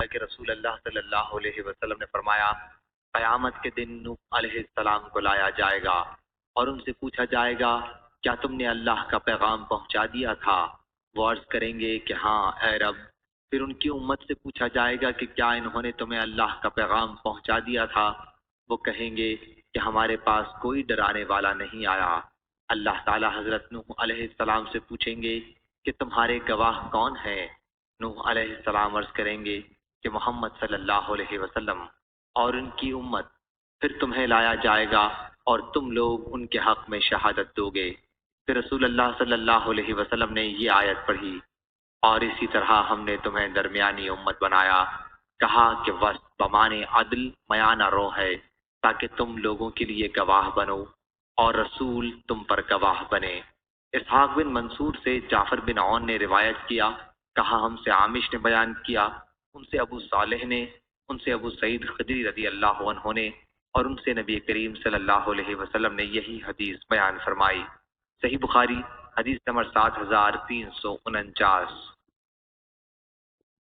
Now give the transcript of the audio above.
کہ رسول اللہ صلی اللہ علیہ وسلم نے فرمایا قیامت کے دن نوح علیہ السلام کو لایا جائے گا اور ان سے پوچھا جائے گا کیا تم نے اللہ کا پیغام پہنچا دیا تھا؟ وہ عرض کریں گے کہ ہاں اے رب۔ پھر ان کی امت سے پوچھا جائے گا کہ کیا انہوں نے تمہیں اللہ کا پیغام پہنچا دیا تھا؟ وہ کہیں گے کہ ہمارے پاس کوئی ڈرانے والا نہیں آیا۔ اللہ تعالی حضرت نوح علیہ السلام سے پوچھیں گے کہ تمہارے گواہ کون ہیں؟ نوح علیہ السلام عرض کریں گے کہ محمد صلی اللہ علیہ وسلم اور ان کی امت۔ پھر تمہیں لایا جائے گا اور تم لوگ ان کے حق میں شہادت دو گے۔ پھر رسول اللہ صلی اللہ علیہ وسلم نے یہ آیت پڑھی اور اسی طرح ہم نے تمہیں درمیانی امت بنایا، کہا کہ وسط بمانے عدل میانہ رو ہے تاکہ تم لوگوں کے لیے گواہ بنو اور رسول تم پر گواہ بنے۔ اسحاق بن منصور سے جعفر بن عون نے روایت کیا، کہا ہم سے عامش نے بیان کیا، ان سے ابو صالح نے، ان سے ابو سعید خدری رضی اللہ عنہ نے، اور ان سے نبی کریم صلی اللہ علیہ وسلم نے یہی حدیث بیان فرمائی۔ صحیح بخاری حدیث نمبر 7349۔